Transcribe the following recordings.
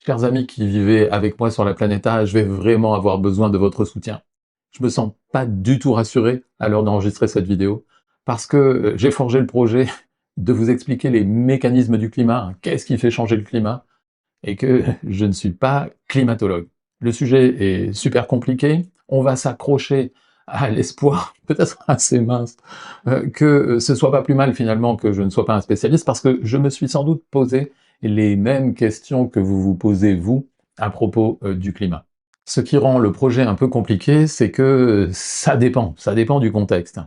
Chers amis qui vivez avec moi sur la planète A, je vais vraiment avoir besoin de votre soutien. Je me sens pas du tout rassuré à l'heure d'enregistrer cette vidéo, parce que j'ai forgé le projet de vous expliquer les mécanismes du climat, hein, qu'est-ce qui fait changer le climat, et que je ne suis pas climatologue. Le sujet est super compliqué, on va s'accrocher à l'espoir, peut-être assez mince, que ce soit pas plus mal finalement que je ne sois pas un spécialiste, parce que je me suis sans doute posé les mêmes questions que vous vous posez vous à propos du climat. Ce qui rend le projet un peu compliqué, c'est que ça dépend du contexte.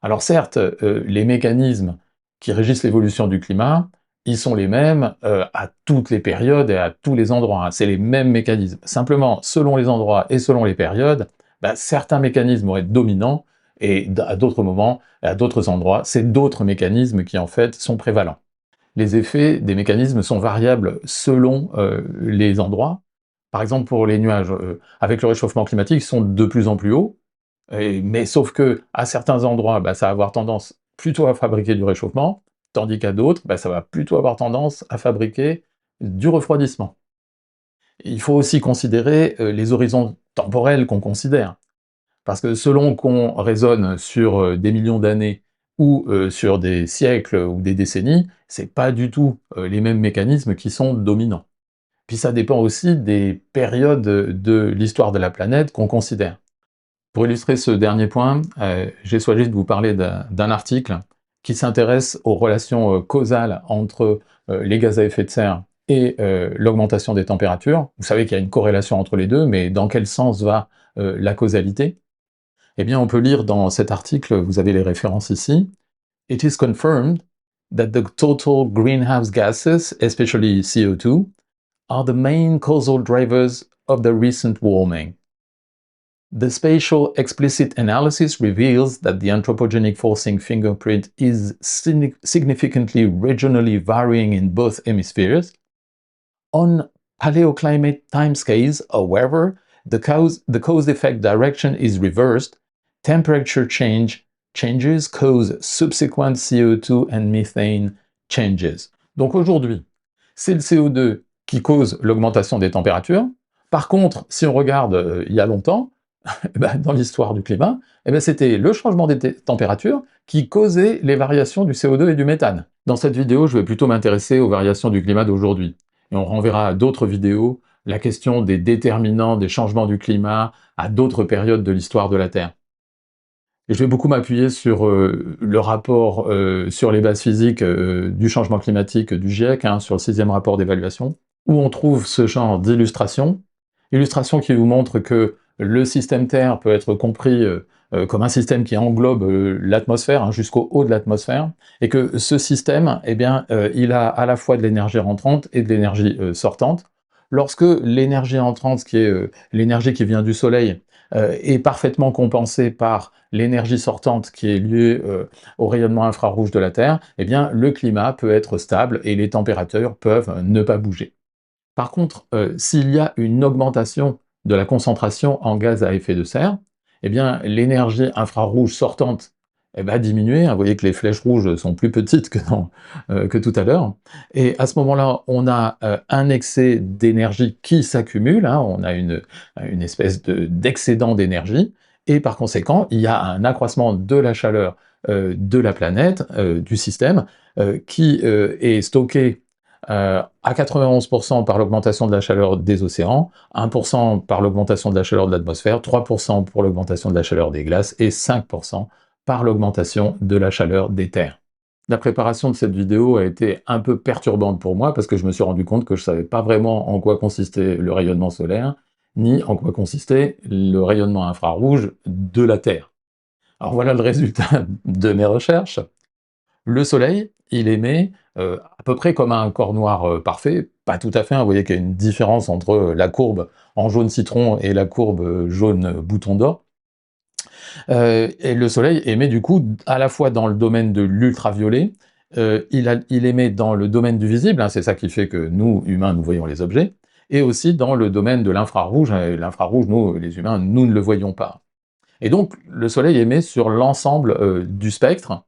Alors certes, les mécanismes qui régissent l'évolution du climat, ils sont les mêmes à toutes les périodes et à tous les endroits, hein. C'est les mêmes mécanismes. Simplement, selon les endroits et selon les périodes, certains mécanismes vont être dominants, et à d'autres moments, et à d'autres endroits, c'est d'autres mécanismes qui en fait sont prévalents. Les effets des mécanismes sont variables selon les endroits. Par exemple, pour les nuages, avec le réchauffement climatique, ils sont de plus en plus hauts, mais sauf que à certains endroits, ça va avoir tendance plutôt à fabriquer du réchauffement, tandis qu'à d'autres, ça va plutôt avoir tendance à fabriquer du refroidissement. Il faut aussi considérer les horizons temporels qu'on considère, parce que selon qu'on raisonne sur des millions d'années ou sur des siècles ou des décennies, c'est pas du tout les mêmes mécanismes qui sont dominants. Puis ça dépend aussi des périodes de l'histoire de la planète qu'on considère. Pour illustrer ce dernier point, j'ai choisi de vous parler d'un article qui s'intéresse aux relations causales entre les gaz à effet de serre et l'augmentation des températures. Vous savez qu'il y a une corrélation entre les deux, mais dans quel sens va la causalité? Eh bien, on peut lire dans cet article, vous avez les références ici, "It is confirmed that the total greenhouse gases, especially CO2, are the main causal drivers of the recent warming. The spatial explicit analysis reveals that the anthropogenic forcing fingerprint is significantly regionally varying in both hemispheres. On paleoclimate timescales, however, the cause-effect direction is reversed. Temperature changes cause subsequent CO2 and methane changes." Donc aujourd'hui, c'est le CO2 qui cause l'augmentation des températures. Par contre, si on regarde il y a longtemps, dans l'histoire du climat, c'était le changement des températures qui causait les variations du CO2 et du méthane. Dans cette vidéo, je vais plutôt m'intéresser aux variations du climat d'aujourd'hui. Et on renverra à d'autres vidéos la question des déterminants des changements du climat à d'autres périodes de l'histoire de la Terre. Et je vais beaucoup m'appuyer sur le rapport sur les bases physiques du changement climatique du GIEC, hein, sur le 6e rapport d'évaluation, où on trouve ce genre d'illustration, illustration qui vous montre que le système Terre peut être compris comme un système qui englobe l'atmosphère, hein, jusqu'au haut de l'atmosphère, et que ce système, il a à la fois de l'énergie rentrante et de l'énergie sortante. Lorsque l'énergie entrante, qui est l'énergie qui vient du Soleil, est parfaitement compensée par l'énergie sortante qui est liée au rayonnement infrarouge de la Terre, le climat peut être stable et les températures peuvent ne pas bouger. Par contre, s'il y a une augmentation de la concentration en gaz à effet de serre, l'énergie infrarouge sortante va diminuer, hein. Vous voyez que les flèches rouges sont plus petites que tout à l'heure. Et à ce moment-là, on a un excès d'énergie qui s'accumule, hein. On a une espèce d'excédent d'énergie, et par conséquent, il y a un accroissement de la chaleur de la planète, du système, qui est stocké à 91% par l'augmentation de la chaleur des océans, 1% par l'augmentation de la chaleur de l'atmosphère, 3% pour l'augmentation de la chaleur des glaces, et 5% par l'augmentation de la chaleur des terres. La préparation de cette vidéo a été un peu perturbante pour moi, parce que je me suis rendu compte que je ne savais pas vraiment en quoi consistait le rayonnement solaire, ni en quoi consistait le rayonnement infrarouge de la Terre. Alors voilà le résultat de mes recherches. Le Soleil, il émet à peu près comme un corps noir parfait, pas tout à fait, hein. Vous voyez qu'il y a une différence entre la courbe en jaune citron et la courbe jaune bouton d'or. Et le Soleil émet du coup à la fois dans le domaine de l'ultraviolet, il émet dans le domaine du visible, hein, c'est ça qui fait que nous, humains, nous voyons les objets, et aussi dans le domaine de l'infrarouge. L'infrarouge, nous, les humains, nous ne le voyons pas. Et donc, le Soleil émet sur l'ensemble du spectre,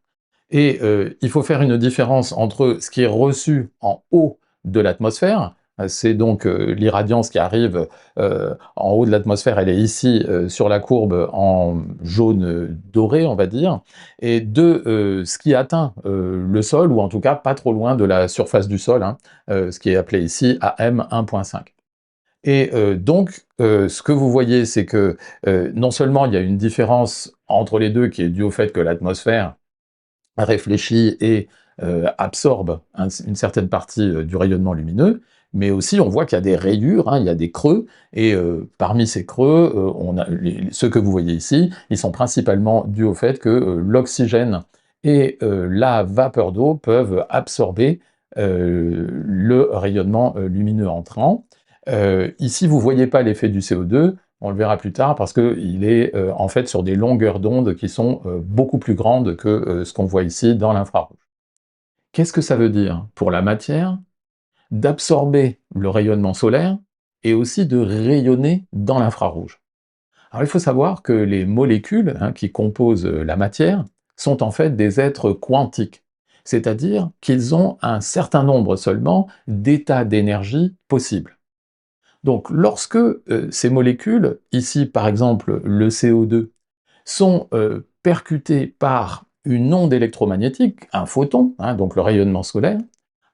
et il faut faire une différence entre ce qui est reçu en haut de l'atmosphère, C'est donc l'irradiance qui arrive en haut de l'atmosphère, elle est ici sur la courbe en jaune doré, on va dire, et de ce qui atteint le sol, ou en tout cas pas trop loin de la surface du sol, hein, ce qui est appelé ici AM 1.5. Et donc, ce que vous voyez, c'est que non seulement il y a une différence entre les deux qui est due au fait que l'atmosphère réfléchit et absorbe une certaine partie du rayonnement lumineux, mais aussi on voit qu'il y a des rayures, hein, il y a des creux, et parmi ces creux, ceux que vous voyez ici, ils sont principalement dus au fait que l'oxygène et la vapeur d'eau peuvent absorber le rayonnement lumineux entrant. Ici, vous ne voyez pas l'effet du CO2, on le verra plus tard, parce qu'il est en fait sur des longueurs d'onde qui sont beaucoup plus grandes que ce qu'on voit ici dans l'infrarouge. Qu'est-ce que ça veut dire pour la matière d'absorber le rayonnement solaire et aussi de rayonner dans l'infrarouge? Alors il faut savoir que les molécules, hein, qui composent la matière sont en fait des êtres quantiques, c'est-à-dire qu'ils ont un certain nombre seulement d'états d'énergie possibles. Donc lorsque ces molécules, ici par exemple le CO2, sont percutées par une onde électromagnétique, un photon, hein, donc le rayonnement solaire,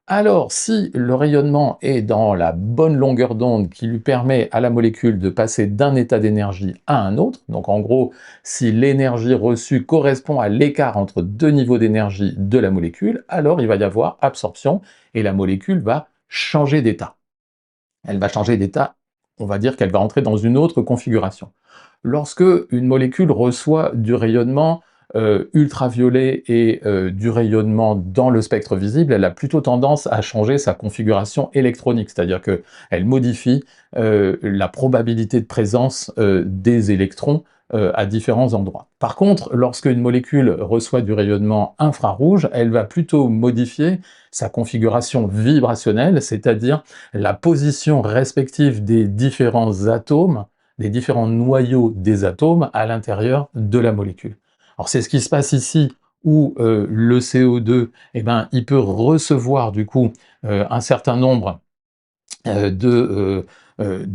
alors si le rayonnement est dans la bonne longueur d'onde qui lui permet à la molécule de passer d'un état d'énergie à un autre, donc en gros, si l'énergie reçue correspond à l'écart entre deux niveaux d'énergie de la molécule, alors il va y avoir absorption et la molécule va changer d'état. Elle va changer d'état, on va dire qu'elle va entrer dans une autre configuration. Lorsque une molécule reçoit du rayonnement ultraviolet et du rayonnement dans le spectre visible, elle a plutôt tendance à changer sa configuration électronique, c'est-à-dire qu'elle modifie la probabilité de présence des électrons à différents endroits. Par contre, lorsque une molécule reçoit du rayonnement infrarouge, elle va plutôt modifier sa configuration vibrationnelle, c'est-à-dire la position respective des différents atomes, des différents noyaux des atomes à l'intérieur de la molécule. Alors c'est ce qui se passe ici où le CO2, eh ben, il peut recevoir du coup un certain nombre de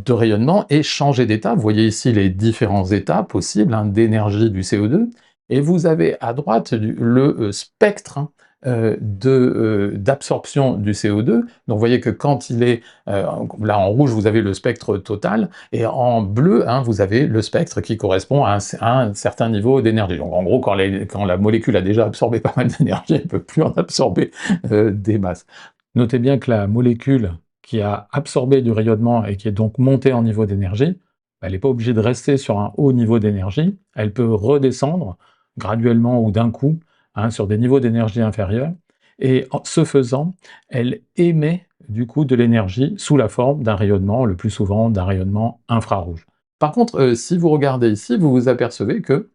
rayonnement et changer d'état. Vous voyez ici les différents états possibles, hein, d'énergie du CO2, et vous avez à droite le spectre, hein, d'absorption du CO2. Donc vous voyez que quand il est, là en rouge vous avez le spectre total, et en bleu, hein, vous avez le spectre qui correspond à un certain niveau d'énergie. Donc en gros, quand la molécule a déjà absorbé pas mal d'énergie, elle ne peut plus en absorber des masses. Notez bien que la molécule qui a absorbé du rayonnement et qui est donc montée en niveau d'énergie, elle n'est pas obligée de rester sur un haut niveau d'énergie, elle peut redescendre graduellement ou d'un coup, hein, sur des niveaux d'énergie inférieurs, et en ce faisant, elle émet du coup de l'énergie sous la forme d'un rayonnement, le plus souvent d'un rayonnement infrarouge. Par contre, si vous regardez ici, vous vous apercevez que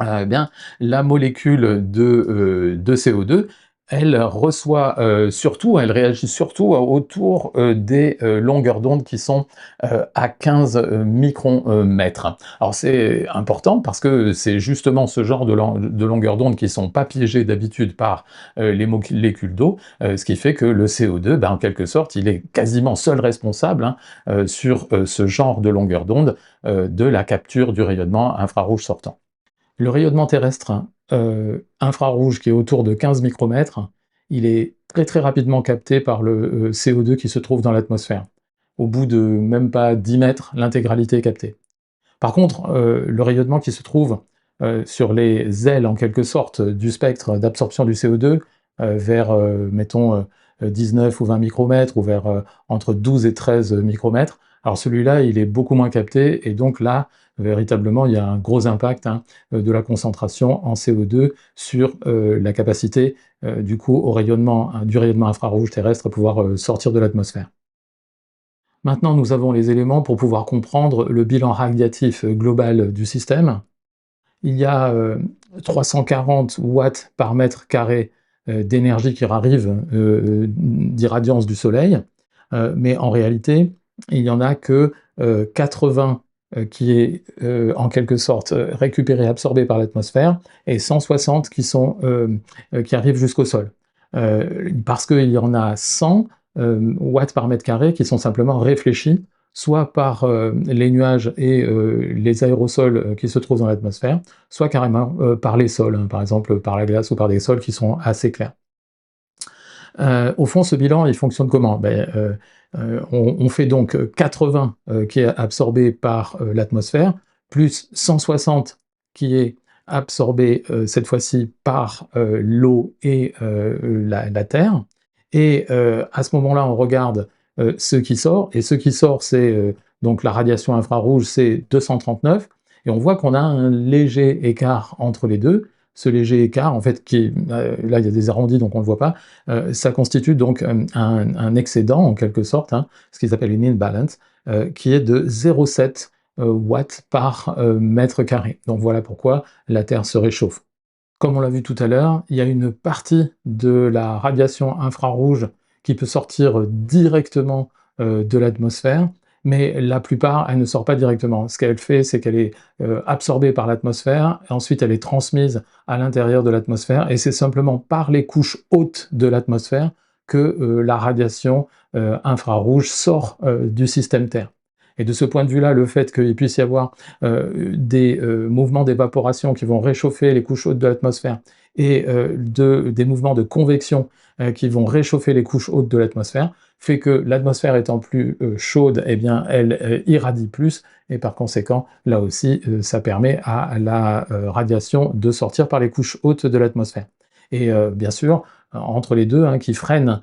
eh bien, la molécule de CO2, elle reçoit surtout, elle réagit surtout autour des longueurs d'onde qui sont à 15 micromètres. Alors c'est important parce que c'est justement ce genre de longueurs d'onde qui ne sont pas piégées d'habitude par les molécules d'eau, ce qui fait que le CO2, ben, en quelque sorte, il est quasiment seul responsable, hein, sur ce genre de longueur d'onde de la capture du rayonnement infrarouge sortant. Le rayonnement terrestre infrarouge qui est autour de 15 micromètres, il est très très rapidement capté par le CO2 qui se trouve dans l'atmosphère. Au bout de même pas 10 mètres, l'intégralité est captée. Par contre, le rayonnement qui se trouve sur les ailes en quelque sorte du spectre d'absorption du CO2 vers, mettons, 19 ou 20 micromètres, ou vers entre 12 et 13 micromètres, alors celui-là, il est beaucoup moins capté, et donc là, véritablement, il y a un gros impact, hein, de la concentration en CO2 sur la capacité, du coup, du rayonnement infrarouge terrestre à pouvoir sortir de l'atmosphère. Maintenant, nous avons les éléments pour pouvoir comprendre le bilan radiatif global du système. Il y a 340 watts par mètre carré d'énergie qui arrive d'irradiance du Soleil, mais en réalité, il n'y en a que 80 qui est en quelque sorte récupéré, absorbé par l'atmosphère, et 160 qui arrivent jusqu'au sol. Parce qu'il y en a 100 watts par mètre carré qui sont simplement réfléchis, soit par les nuages et les aérosols qui se trouvent dans l'atmosphère, soit carrément par les sols, hein, par exemple par la glace ou par des sols qui sont assez clairs. Au fond, ce bilan, il fonctionne comment? On fait donc 80 qui est absorbé par l'atmosphère, plus 160 qui est absorbé cette fois-ci par l'eau et la Terre. Et à ce moment-là, on regarde ce qui sort, et ce qui sort, c'est donc la radiation infrarouge, c'est 239, et on voit qu'on a un léger écart entre les deux. Ce léger écart, en fait, là il y a des arrondis, donc on ne le voit pas, ça constitue donc un excédent, en quelque sorte, hein, ce qu'ils appellent une imbalance, qui est de 0,7 watts par mètre carré. Donc voilà pourquoi la Terre se réchauffe. Comme on l'a vu tout à l'heure, il y a une partie de la radiation infrarouge qui peut sortir directement de l'atmosphère, mais la plupart, elle ne sort pas directement. Ce qu'elle fait, c'est qu'elle est absorbée par l'atmosphère, et ensuite elle est transmise à l'intérieur de l'atmosphère, et c'est simplement par les couches hautes de l'atmosphère que la radiation infrarouge sort du système Terre. Et de ce point de vue-là, le fait qu'il puisse y avoir des mouvements d'évaporation qui vont réchauffer les couches hautes de l'atmosphère et des mouvements de convection qui vont réchauffer les couches hautes de l'atmosphère, fait que l'atmosphère étant plus chaude, eh bien, elle irradie plus, et par conséquent, là aussi, ça permet à la radiation de sortir par les couches hautes de l'atmosphère. Et bien sûr, entre les deux, hein, qui freinent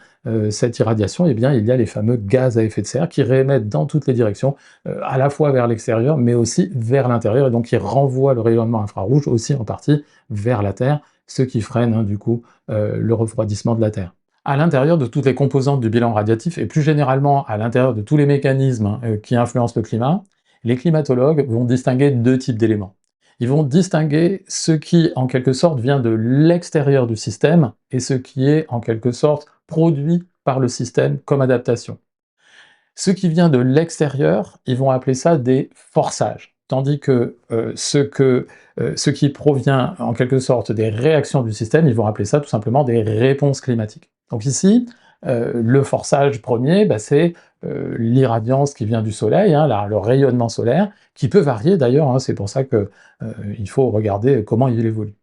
cette irradiation, eh bien, il y a les fameux gaz à effet de serre qui réémettent dans toutes les directions, à la fois vers l'extérieur, mais aussi vers l'intérieur, et donc qui renvoient le rayonnement infrarouge aussi en partie vers la Terre, ce qui freine, hein, du coup, le refroidissement de la Terre. À l'intérieur de toutes les composantes du bilan radiatif, et plus généralement à l'intérieur de tous les mécanismes qui influencent le climat, les climatologues vont distinguer deux types d'éléments. Ils vont distinguer ce qui, en quelque sorte, vient de l'extérieur du système et ce qui est, en quelque sorte, produit par le système comme adaptation. Ce qui vient de l'extérieur, ils vont appeler ça des forçages, tandis que ce qui provient, en quelque sorte, des réactions du système, ils vont appeler ça tout simplement des réponses climatiques. Donc ici, le forçage premier, c'est l'irradiance qui vient du soleil, hein, le rayonnement solaire, qui peut varier d'ailleurs, hein, c'est pour ça qu'il faut regarder comment il évolue.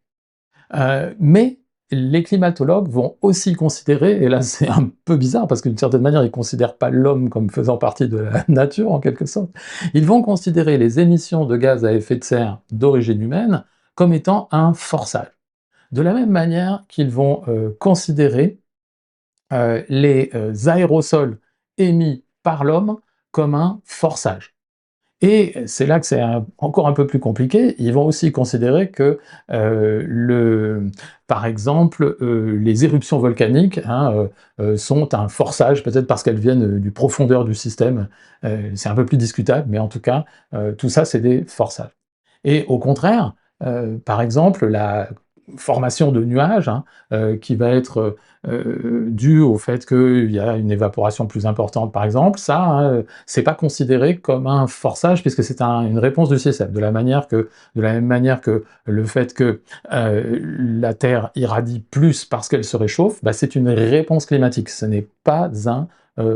Mais les climatologues vont aussi considérer, et là c'est un peu bizarre parce que d'une certaine manière ils ne considèrent pas l'homme comme faisant partie de la nature en quelque sorte, ils vont considérer les émissions de gaz à effet de serre d'origine humaine comme étant un forçage. De la même manière qu'ils vont considérer les aérosols émis par l'homme comme un forçage. Et c'est là que c'est encore un peu plus compliqué. Ils vont aussi considérer que, par exemple, les éruptions volcaniques, hein, sont un forçage, peut-être parce qu'elles viennent du profondeur du système. C'est un peu plus discutable, mais en tout cas, tout ça, c'est des forçages. Et au contraire, par exemple, la formation de nuages, hein, qui va être due au fait qu'il y a une évaporation plus importante, par exemple, ça, hein, c'est pas considéré comme un forçage puisque c'est une réponse du système. De la même manière que le fait que la Terre irradie plus parce qu'elle se réchauffe, c'est une réponse climatique, ce n'est pas un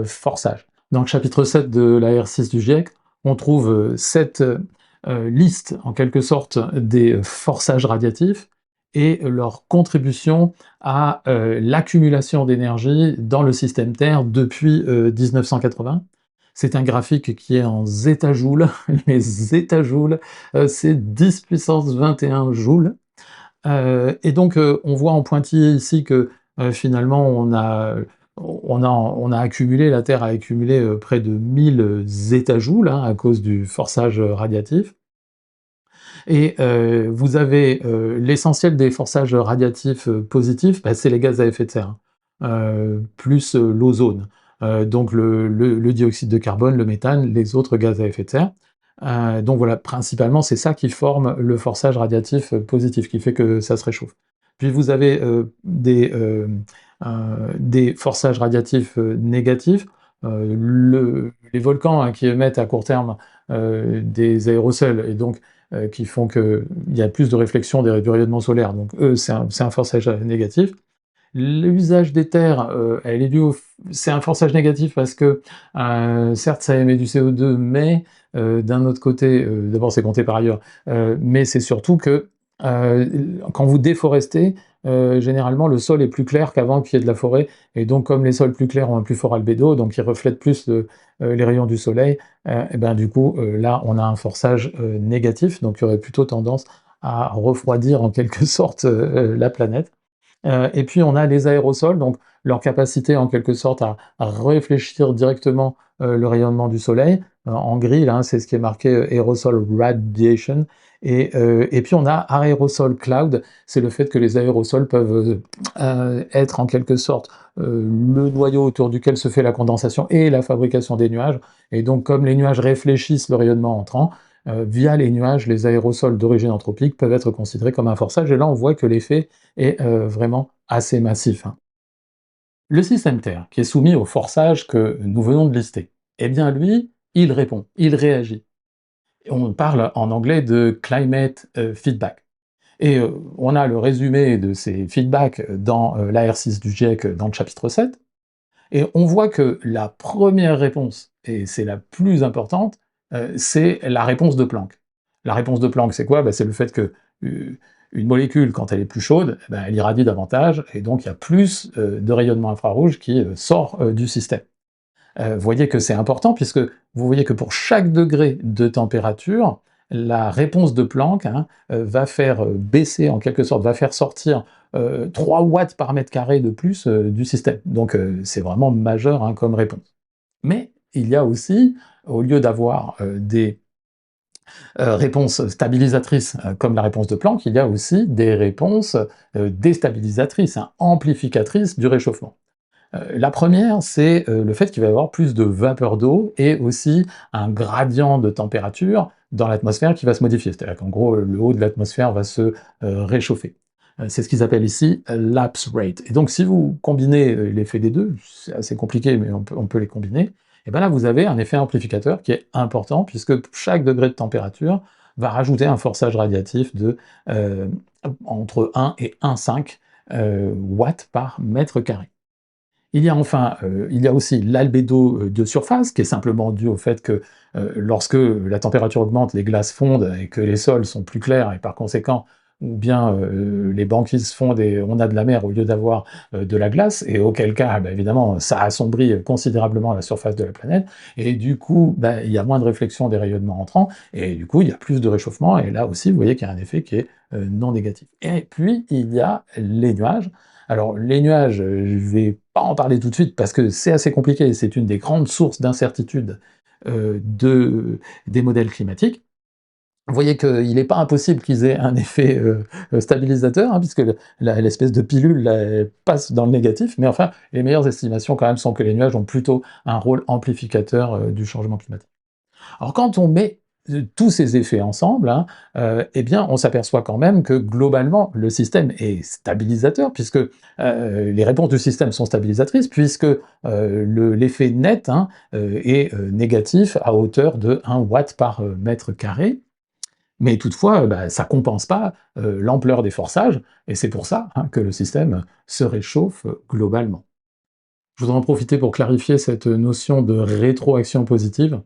forçage. Dans le chapitre 7 de la R6 du GIEC, on trouve cette liste, en quelque sorte, des forçages radiatifs et leur contribution à l'accumulation d'énergie dans le système Terre depuis 1980. C'est un graphique qui est en zétajoules. Les zétajoules, c'est 10 puissance 21 joules. Et donc, on voit en pointillé ici que finalement, on a accumulé, la Terre a accumulé près de 1000 zétajoules, hein, à cause du forçage radiatif. Et vous avez l'essentiel des forçages radiatifs positifs, c'est les gaz à effet de serre, plus l'ozone. Donc le dioxyde de carbone, le méthane, les autres gaz à effet de serre. Donc voilà, principalement, c'est ça qui forme le forçage radiatif positif, qui fait que ça se réchauffe. Puis vous avez des forçages radiatifs négatifs, les volcans, hein, qui émettent à court terme des aérosols, et donc qui font qu'il y a plus de réflexion du rayonnement solaire, donc eux, c'est un forçage négatif. L'usage des terres, elle est due au c'est un forçage négatif parce que, certes ça émet du CO2, mais d'un autre côté, d'abord c'est compté par ailleurs, mais c'est surtout que, quand vous déforestez, généralement le sol est plus clair qu'avant qu'il y ait de la forêt et donc comme les sols plus clairs ont un plus fort albédo, donc ils reflètent plus les rayons du soleil, et ben du coup, là on a un forçage, négatif, donc il y aurait plutôt tendance à refroidir en quelque sorte, la planète. Et puis on a les aérosols, donc leur capacité en quelque sorte à réfléchir directement le rayonnement du soleil. En gris, là, hein, c'est ce qui est marqué aerosol radiation. Et puis on a aérosol cloud, c'est le fait que les aérosols peuvent être en quelque sorte le noyau autour duquel se fait la condensation et la fabrication des nuages. Et donc comme les nuages réfléchissent le rayonnement entrant, via les nuages, les aérosols d'origine anthropique peuvent être considérés comme un forçage. Et là on voit que l'effet est vraiment assez massif, hein. Le système Terre, qui est soumis au forçage que nous venons de lister, eh bien lui, il répond, il réagit. On parle en anglais de climate feedback. Et on a le résumé de ces feedbacks dans l'AR6 du GIEC dans le chapitre 7, et on voit que la première réponse, et c'est la plus importante, c'est la réponse de Planck. La réponse de Planck, c'est quoi? Bah, c'est le fait que une molécule, quand elle est plus chaude, eh ben, elle irradie davantage, et donc il y a plus de rayonnement infrarouge qui sort du système. Vous voyez que c'est important, puisque vous voyez que pour chaque degré de température, la réponse de Planck, hein, va faire baisser, en quelque sorte, va faire sortir 3 watts par mètre carré de plus du système. Donc c'est vraiment majeur, hein, comme réponse. Mais il y a aussi, au lieu d'avoir des réponses stabilisatrices comme la réponse de Planck, il y a aussi des réponses déstabilisatrices, hein, amplificatrices du réchauffement. La première, c'est le fait qu'il va y avoir plus de vapeur d'eau et aussi un gradient de température dans l'atmosphère qui va se modifier. C'est-à-dire qu'en gros, le haut de l'atmosphère va se réchauffer. C'est ce qu'ils appellent ici lapse rate. Et donc, si vous combinez l'effet des deux, c'est assez compliqué, mais on peut les combiner, et bien là, vous avez un effet amplificateur qui est important, puisque chaque degré de température va rajouter un forçage radiatif de entre 1 et 1,5 watts par mètre carré. Il y a enfin, il y a aussi l'albédo de surface, qui est simplement dû au fait que lorsque la température augmente, les glaces fondent et que les sols sont plus clairs, et par conséquent, ou bien les banquises fondent et on a de la mer au lieu d'avoir de la glace, et auquel cas, bah, évidemment, ça assombrit considérablement la surface de la planète, et du coup, bah, il y a moins de réflexion des rayonnements entrants, et du coup, il y a plus de réchauffement, et là aussi, vous voyez qu'il y a un effet qui est non négatif. Et puis, il y a les nuages. Alors, les nuages, je vais pas en parler tout de suite parce que c'est assez compliqué, c'est une des grandes sources d'incertitude des modèles climatiques. Vous voyez qu'il n'est pas impossible qu'ils aient un effet stabilisateur, hein, puisque l'espèce de pilule là, elle passe dans le négatif, mais enfin, les meilleures estimations quand même sont que les nuages ont plutôt un rôle amplificateur du changement climatique. Alors quand on met tous ces effets ensemble, hein, eh bien on s'aperçoit quand même que globalement le système est stabilisateur, puisque les réponses du système sont stabilisatrices, puisque l'effet net, hein, est négatif à hauteur de 1 watt par mètre carré. Mais toutefois, bah, ça compense pas l'ampleur des forçages, et c'est pour ça, hein, que le système se réchauffe globalement. Je voudrais en profiter pour clarifier cette notion de rétroaction positive.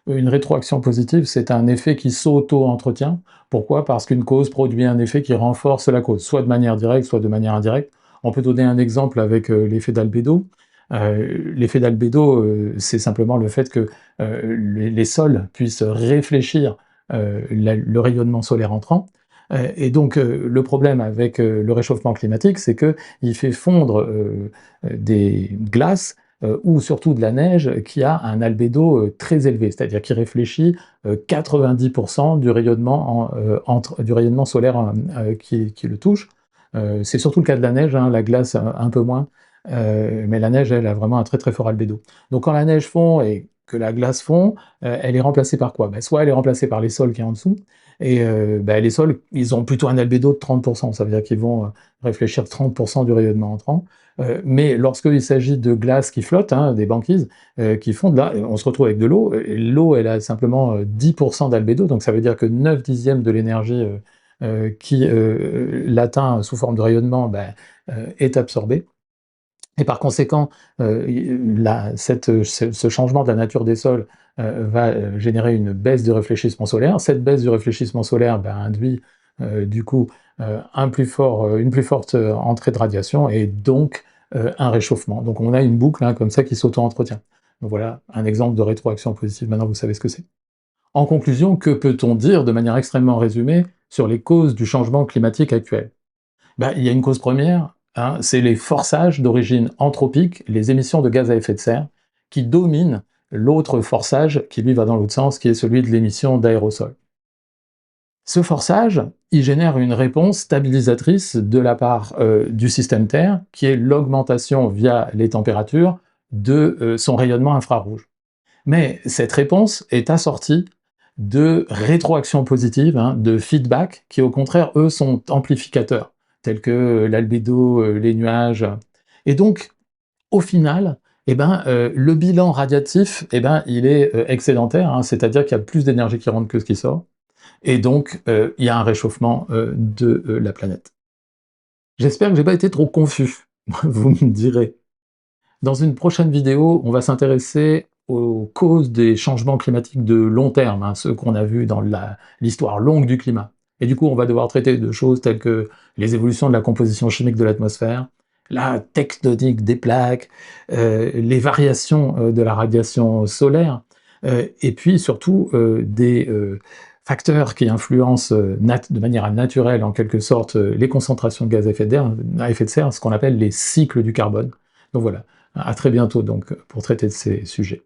Une rétroaction positive, c'est un effet qui s'auto-entretient. Pourquoi? Parce qu'une cause produit un effet qui renforce la cause, soit de manière directe, soit de manière indirecte. On peut donner un exemple avec l'effet d'albédo. L'effet d'albédo, c'est simplement le fait que les sols puissent réfléchir le rayonnement solaire entrant. Et donc le problème avec le réchauffement climatique, c'est qu'il fait fondre des glaces ou surtout de la neige qui a un albédo très élevé, c'est-à-dire qui réfléchit 90% du rayonnement, du rayonnement solaire qui le touche. C'est surtout le cas de la neige, hein, la glace un peu moins, mais la neige, elle a vraiment un très très fort albédo. Donc quand la neige fond et que la glace fond, elle est remplacée par quoi? Bah, soit elle est remplacée par les sols qui est en dessous, et bah, les sols, ils ont plutôt un albédo de 30%, ça veut dire qu'ils vont réfléchir 30% du rayonnement entrant. Mais lorsqu'il s'agit de glace qui flotte, hein, des banquises qui fondent, là, on se retrouve avec de l'eau. L'eau, elle a simplement 10% d'albédo, donc ça veut dire que 9 dixièmes de l'énergie qui l'atteint sous forme de rayonnement, bah, est absorbée. Et par conséquent, ce changement de la nature des sols va générer une baisse du réfléchissement solaire. Cette baisse du réfléchissement solaire induit du coup une plus forte entrée de radiation et donc un réchauffement. Donc on a une boucle comme ça qui s'auto-entretient. Donc voilà un exemple de rétroaction positive, maintenant vous savez ce que c'est. En conclusion, que peut-on dire de manière extrêmement résumée sur les causes du changement climatique actuel? Il y a une cause première, c'est les forçages d'origine anthropique, les émissions de gaz à effet de serre, qui dominent l'autre forçage qui lui va dans l'autre sens, qui est celui de l'émission d'aérosols. Ce forçage, il génère une réponse stabilisatrice de la part du système Terre, qui est l'augmentation via les températures de son rayonnement infrarouge. Mais cette réponse est assortie de rétroactions positives, de feedback, qui au contraire, eux, sont amplificateurs, tels que l'albédo, les nuages. Et donc, au final, le bilan radiatif, il est excédentaire, c'est-à-dire qu'il y a plus d'énergie qui rentre que ce qui sort, et donc il y a un réchauffement de la planète. J'espère que j'ai pas été trop confus, vous me direz. Dans une prochaine vidéo, on va s'intéresser aux causes des changements climatiques de long terme, ceux qu'on a vus dans l'histoire longue du climat. Et du coup, on va devoir traiter de choses telles que les évolutions de la composition chimique de l'atmosphère, la tectonique des plaques, les variations de la radiation solaire, et puis surtout des facteurs qui influencent de manière naturelle, en quelque sorte, les concentrations de gaz à effet de serre, ce qu'on appelle les cycles du carbone. Donc voilà. À très bientôt donc pour traiter de ces sujets.